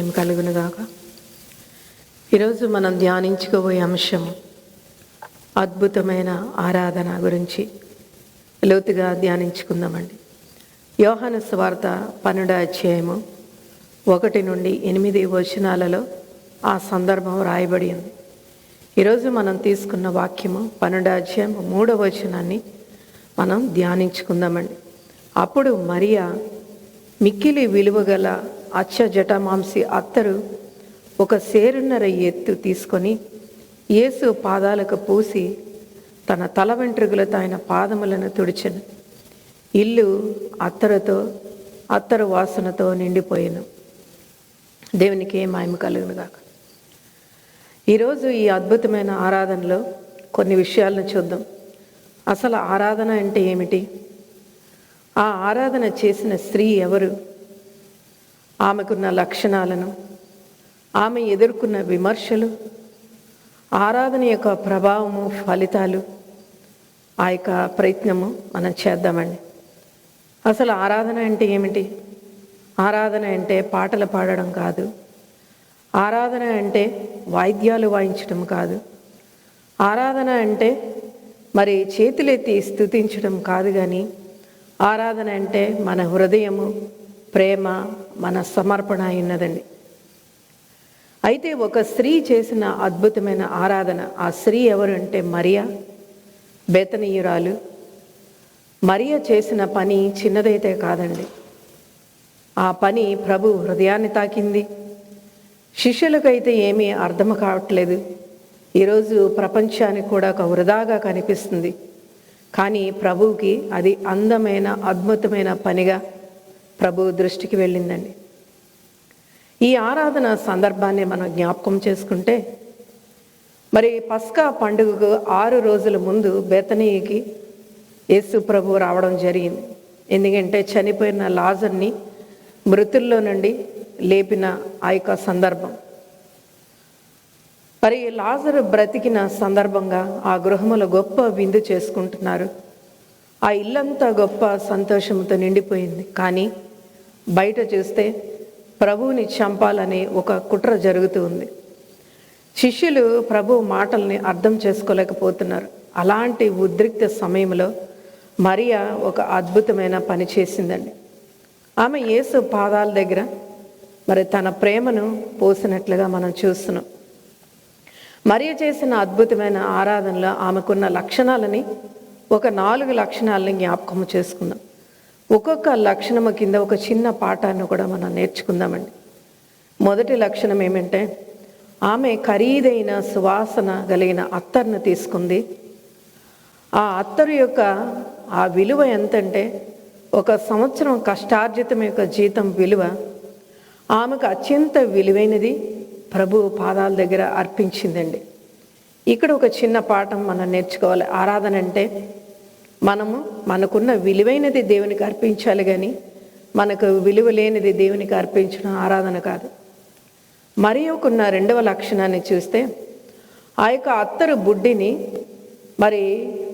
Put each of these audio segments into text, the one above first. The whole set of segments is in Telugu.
మహిమ కలుగునుగాక. ఈరోజు మనం ధ్యానించుకోబోయే అంశం అద్భుతమైన ఆరాధన గురించి లోతుగా ధ్యానించుకుందామండి. యోహాను సువార్త 12వ అధ్యాయము 1 నుండి 8 వచనాలలో ఆ సందర్భం రాయబడి ఉంది. ఈరోజు మనం తీసుకున్న వాక్యము 12వ అధ్యాయం 3వ వచనాన్ని మనం ధ్యానించుకుందామండి. అప్పుడు మరియా మిక్కిలి విలువగల జటామాంసి అత్తరు ఒక సేరున్నర ఎత్తు తీసుకొని యేసు పాదాలకు పూసి తన తల వెంట్రుకలతో ఆయన పాదములను తుడిచెను. ఇల్లు అత్తరు వాసనతో నిండిపోయెను. దేవునికి మహిమ కలుగునుగాక. ఈరోజు ఈ అద్భుతమైన ఆరాధనలో కొన్ని విషయాలను చూద్దాం. అసలు ఆరాధన అంటే ఏమిటి? ఆ ఆరాధన చేసిన స్త్రీ ఎవరు? ఆమెకున్న లక్షణాలను, ఆమె ఎదుర్కొన్న విమర్శలు, ఆరాధన యొక్క ప్రభావము, ఫలితాలు, ఆ యొక్క ప్రయత్నము మనం చేద్దామండి. అసలు ఆరాధన అంటే ఏమిటి? ఆరాధన అంటే పాటలు పాడడం కాదు. ఆరాధన అంటే వాయిద్యాలు వాయించడం కాదు. ఆరాధన అంటే మరి చేతులెత్తి స్తుతించడం కాదు. కానీ ఆరాధన అంటే మన హృదయము, ప్రేమ, మన సమర్పణ ఉన్నదండి. అయితే ఒక స్త్రీ చేసిన అద్భుతమైన ఆరాధన. ఆ స్త్రీ ఎవరు అంటే మరియా, బేతనీయురాలు. మరియా చేసిన పని చిన్నదైతే కాదండి. ఆ పని ప్రభు హృదయాన్ని తాకింది. శిష్యులకైతే ఏమీ అర్థం కావట్లేదు. ఈరోజు ప్రపంచానికి కూడా ఒక వృధాగా కనిపిస్తుంది. కానీ ప్రభువుకి అది అందమైన, అద్భుతమైన పనిగా ప్రభు దృష్టికి వెళ్ళిందండి. ఈ ఆరాధన సందర్భాన్ని మనం జ్ఞాపకం చేసుకుంటే, మరి పస్కా పండుగకు 6 రోజుల ముందు బేతనీకి యేసు ప్రభు రావడం జరిగింది. ఎందుకంటే చనిపోయిన లాజర్ని మృతుల్లో నుండి లేపిన ఆ యొక్క సందర్భం. మరి లాజరు బ్రతికిన సందర్భంగా ఆ గృహములో గొప్ప విందు చేసుకుంటున్నారు. ఆ ఇల్లంతా గొప్ప సంతోషంతో నిండిపోయింది. కానీ బయట చూస్తే ప్రభువుని చంపాలని ఒక కుట్ర జరుగుతూ ఉంది. శిష్యులు ప్రభు మాటల్ని అర్థం చేసుకోలేకపోతున్నారు. అలాంటి ఉద్రిక్త సమయంలో మరియా ఒక అద్భుతమైన పని చేసిందండి. ఆమె యేసు పాదాల దగ్గర మరి తన ప్రేమను పోసినట్లుగా మనం చూస్తున్నాం. మరియా చేసిన అద్భుతమైన ఆరాధనలో ఆమెకున్న లక్షణాలని, ఒక 4 లక్షణాలని జ్ఞాపకం చేసుకుందాం. ఒక్కొక్క లక్షణము కింద ఒక చిన్న పాఠాన్ని కూడా మనం నేర్చుకుందామండి. మొదటి లక్షణం ఏమంటే, ఆమె ఖరీదైన సువాసన కలిగిన అత్తరును తీసుకుంది. ఆ అత్తరు యొక్క ఆ విలువ ఎంతంటే, 1 సంవత్సరం కష్టార్జితం యొక్క జీతం విలువ ఆమెకు అత్యంత విలువైనది ప్రభు పాదాల దగ్గర అర్పించిందండి. ఇక్కడ ఒక చిన్న పాఠం మనం నేర్చుకోవాలి. ఆరాధన అంటే మనకున్న విలువైనది దేవునికి అర్పించాలి, కానీ మనకు విలువ లేనిది దేవునికి అర్పించడం ఆరాధన కాదు. మరి ఒకన్న 2వ లక్షణాన్ని చూస్తే, ఆ యొక్క అత్తరు బుడ్డిని మరి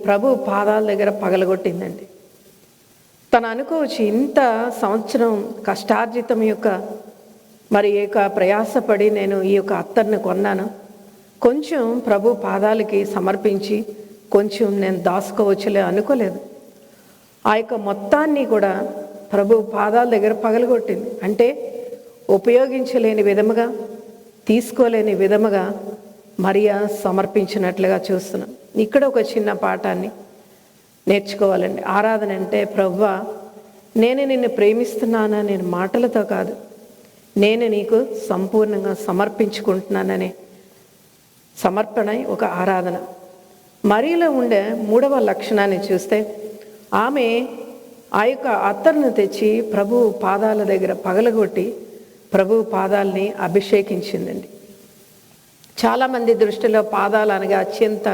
ప్రభు పాదాల దగ్గర పగలగొట్టిందండి. తను అనుకోవచ్చు, ఇంత సంవత్సరం కష్టార్జితం యొక్క మరి యొక్క ప్రయాసపడి నేను ఈ యొక్క అత్తర్ని కొన్నాను, కొంచెం ప్రభు పాదాలకి సమర్పించి కొంచెం నేను దాచుకోవచ్చులే అనుకోలేదు. ఆ యొక్క మొత్తాన్ని కూడా ప్రభు పాదాల దగ్గర పగలగొట్టింది. అంటే ఉపయోగించలేని విధముగా, తీసుకోలేని విధముగా మరియా సమర్పించినట్లుగా చూస్తున్నాం. ఇక్కడ ఒక చిన్న పాఠాన్ని నేర్చుకోవాలండి. ఆరాధన అంటే, ప్రభువా నేను నిన్ను ప్రేమిస్తున్నానా, నేను మాటలతో కాదు, నేను నీకు సంపూర్ణంగా సమర్పించుకుంటున్నాననే సమర్పణ ఒక ఆరాధన. మరియలో ఉండే 3వ లక్షణాన్ని చూస్తే, ఆమె ఆ యొక్క అత్తరును తెచ్చి ప్రభు పాదాల దగ్గర పగలగొట్టి ప్రభు పాదాలని అభిషేకించిందండి. చాలామంది దృష్టిలో పాదాలు అనగా అత్యంత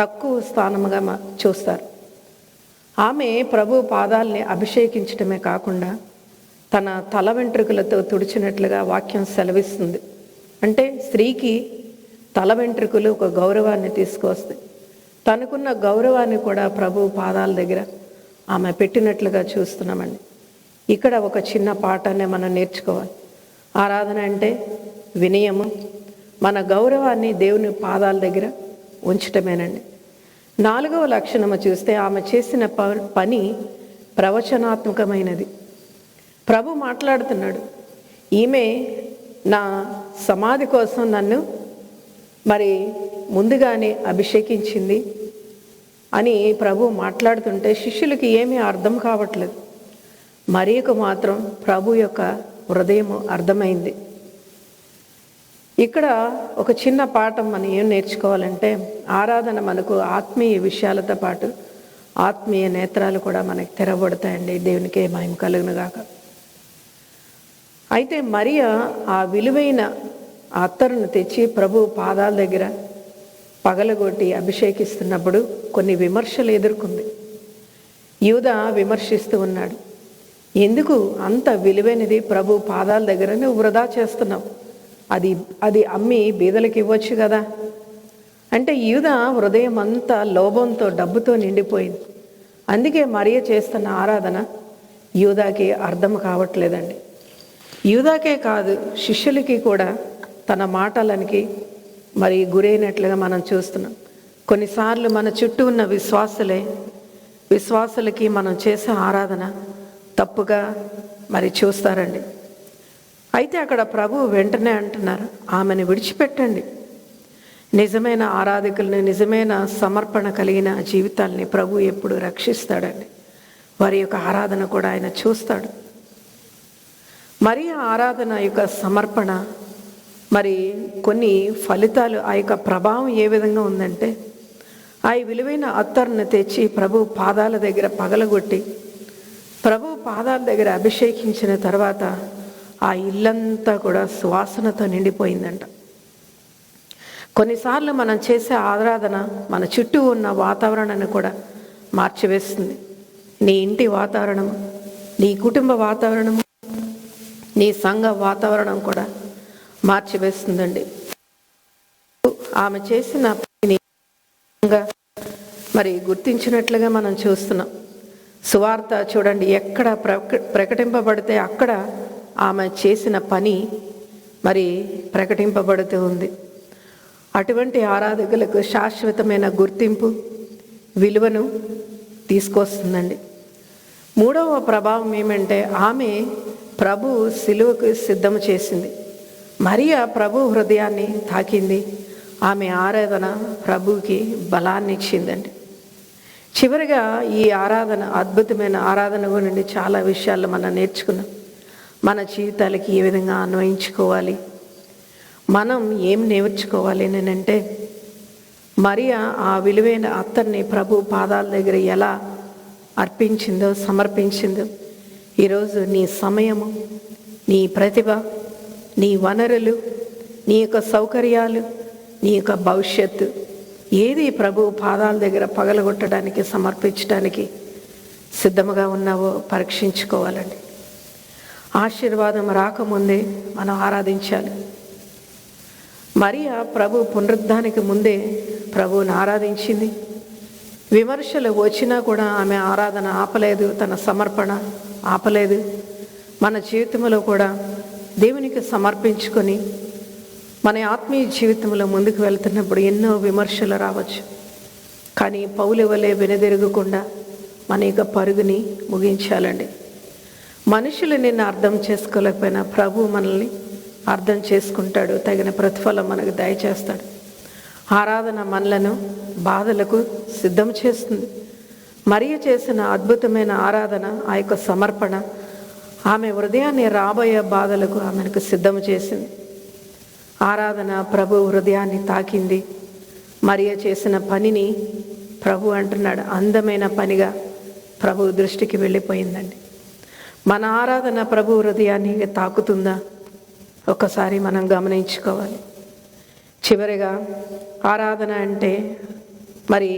తక్కువ స్థానముగా చూస్తారు. ఆమె ప్రభు పాదాలని అభిషేకించడమే కాకుండా తన తల వెంట్రుకలతో తుడిచినట్లుగా వాక్యం సెలవిస్తుంది. అంటే స్త్రీకి తల వెంట్రుకలు ఒక గౌరవాన్ని తీసుకొస్తాయి. తనకున్న గౌరవాన్ని కూడా ప్రభు పాదాల దగ్గర ఆమె పెట్టినట్లుగా చూస్తున్నామండి. ఇక్కడ ఒక చిన్న పాఠాన్ని మనం నేర్చుకోవాలి. ఆరాధన అంటే వినయము, మన గౌరవాన్ని దేవుని పాదాల దగ్గర ఉంచటమేనండి. 4వ లక్షణము చూస్తే ఆమె చేసిన పని ప్రవచనాత్మకమైనది. ప్రభు మాట్లాడుతున్నాడు, ఈమె నా సమాధి కోసం నన్ను మరి ముందుగానే అభిషేకించింది అని ప్రభు మాట్లాడుతుంటే శిష్యులకి ఏమీ అర్థం కావట్లేదు. మరియకు మాత్రం ప్రభు యొక్క హృదయం అర్థమైంది. ఇక్కడ ఒక చిన్న పాఠం మనం ఏం నేర్చుకోవాలంటే, ఆరాధన మనకు ఆత్మీయ విషయాలతో పాటు ఆత్మీయ నేత్రాలు కూడా మనకి తెరవబడతాయండి. దేవునికే మహిమ కలుగును గాక. అయితే మరియ ఆ విలువైన అత్తరును తెచ్చి ప్రభు పాదాల దగ్గర పగలగొట్టి అభిషేకిస్తున్నప్పుడు కొన్ని విమర్శలు ఎదుర్కొంది. యూదా విమర్శిస్తూ ఉన్నాడు, ఎందుకు అంత విలువైనది ప్రభు పాదాల దగ్గర నువ్వు వృధా చేస్తున్నావు, అది అమ్మి బీదలకు ఇవ్వచ్చు కదా. అంటే యూదా హృదయం అంతా లోభంతో, డబ్బుతో నిండిపోయింది. అందుకే మరియ చేస్తున్న ఆరాధన యూదాకి అర్థం కావట్లేదండి. యూదాకే కాదు, శిష్యులకి కూడా తన మాటలకి మరి గురైనట్లుగా మనం చూస్తున్నాం. కొన్నిసార్లు మన చుట్టూ ఉన్న విశ్వాసులకి మనం చేసే ఆరాధన తప్పుగా మరి చూస్తారండి. అయితే అక్కడ ప్రభు వెంటనే అంటున్నారు, ఆమెను విడిచిపెట్టండి. నిజమైన ఆరాధకుల్ని, నిజమైన సమర్పణ కలిగిన జీవితాల్ని ప్రభు ఎప్పుడు రక్షిస్తాడండి. వారి యొక్క ఆరాధన కూడా ఆయన చూస్తాడు. మరి ఆరాధన యొక్క సమర్పణ మరి కొన్ని ఫలితాలు, ఆ యొక్క ప్రభావం ఏ విధంగా ఉందంటే, ఆ విలువైన అత్తరును తెచ్చి ప్రభు పాదాల దగ్గర పగలగొట్టి ప్రభు పాదాల దగ్గర అభిషేకించిన తర్వాత ఆ ఇల్లంతా కూడా సువాసనతో నిండిపోయిందంట. కొన్నిసార్లు మనం చేసే ఆరాధన మన చుట్టూ ఉన్న వాతావరణాన్ని కూడా మార్చివేస్తుంది. నీ ఇంటి వాతావరణము, నీ కుటుంబ వాతావరణము, నీ సంఘ వాతావరణం కూడా మార్చివేస్తుందండి. ఆమె చేసిన పనిని మరి గుర్తించినట్లుగా మనం చూస్తున్నాం. సువార్త చూడండి, ఎక్కడ ప్రకటింపబడితే అక్కడ ఆమె చేసిన పని మరి ప్రకటింపబడుతూ ఉంది. అటువంటి ఆరాధకులకు శాశ్వతమైన గుర్తింపు, విలువను తీసుకొస్తుందండి. 3వ ప్రభావం ఏమంటే, ఆమె ప్రభు సిలువకు సిద్ధం చేసింది. మరియ ప్రభు హృదయాన్ని తాకింది. ఆమె ఆరాధన ప్రభుకి బలాన్ని ఇచ్చిందండి. చివరిగా ఈ ఆరాధన, అద్భుతమైన ఆరాధన గురించి చాలా విషయాలు మనం నేర్చుకున్నాం. మన జీవితాలకి ఏ విధంగా అన్వయించుకోవాలి, మనం ఏం నేర్చుకోవాలి అని అంటే, మరియ ఆ విలువైన అత్తర్ని ప్రభు పాదాల దగ్గర ఎలా అర్పించిందో, సమర్పించిందో, ఈరోజు నీ సమయము, నీ ప్రతిభ, నీ వనరులు, నీ యొక్క సౌకర్యాలు, నీ యొక్క భవిష్యత్తు ఏది ప్రభు పాదాల దగ్గర పగలగొట్టడానికి, సమర్పించడానికి సిద్ధముగా ఉన్నావో పరీక్షించుకోవాలండి. ఆశీర్వాదం రాకముందే మనం ఆరాధించాలి. మరియ ప్రభు పునరుద్ధానికి ముందే ప్రభువుని ఆరాధించింది. విమర్శలు వచ్చినా కూడా ఆమె ఆరాధన ఆపలేదు, తన సమర్పణ ఆపలేదు. మన జీవితంలో కూడా దేవునికి సమర్పించుకొని మన ఆత్మీయ జీవితంలో ముందుకు వెళ్తున్నప్పుడు ఎన్నో విమర్శలు రావచ్చు. కానీ పౌలు వలె వెనుదిరగకుండా మన యొక్క పరుగుని ముగించాలండి. మనుషులు నిన్ను అర్థం చేసుకోలేకపోయినా ప్రభు మనల్ని అర్థం చేసుకుంటాడు, తగిన ప్రతిఫలం మనకు దయచేస్తాడు. ఆరాధన మనలను బాధలకు సిద్ధం చేస్తుంది. మరియ చేసిన అద్భుతమైన ఆరాధన, ఆ యొక్క సమర్పణ ఆమె హృదయాన్ని రాబోయే బాధలకు ఆమెకు సిద్ధం చేసింది. ఆరాధన ప్రభు హృదయాన్ని తాకింది. మరియ చేసిన పనిని ప్రభు అంటున్నాడు, అందమైన పనిగా ప్రభు దృష్టికి వెళ్ళిపోయిందండి. మన ఆరాధన ప్రభు హృదయాన్ని తాకుతుందా ఒకసారి మనం గమనించుకోవాలి. చివరిగా ఆరాధన అంటే మరి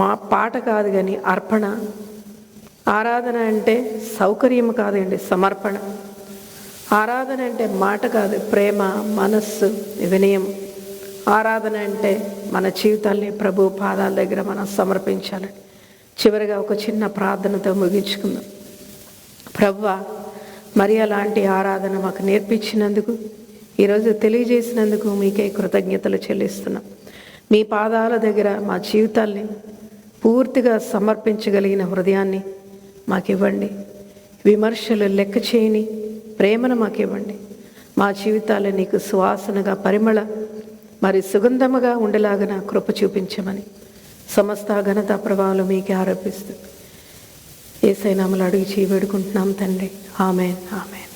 మా పాట కాదు కానీ అర్పణ. ఆరాధన అంటే సౌకర్యం కాదండి, సమర్పణ. ఆరాధన అంటే మాట కాదు, ప్రేమ, మనస్సు, వినయం. ఆరాధన అంటే మన జీవితాల్ని ప్రభు పాదాల దగ్గర మనం సమర్పించాలి. చివరిగా ఒక చిన్న ప్రార్థనతో ముగించుకుందాం. ప్రభువా, మరి అలాంటి ఆరాధన మాకు నేర్పించినందుకు, ఈరోజు తెలియజేసినందుకు మీకే కృతజ్ఞతలు చెల్లిస్తున్నాం. మీ పాదాల దగ్గర మా జీవితాల్ని పూర్తిగా సమర్పించగలిగిన హృదయాన్ని మాకివ్వండి. విమర్శలు లెక్క చేయని ప్రేమను మాకివ్వండి. మా జీవితాలు నీకు సువాసనగా, పరిమళ మరి సుగంధముగా ఉండేలాగా కృప చూపించమని సమస్త ఘనత ప్రభావాలు మీకే ఆరోపిస్తూ యేసయ్య నామములో అడిగి వేడుకుంటున్నాం తండ్రి. ఆమేన్, ఆమేన్.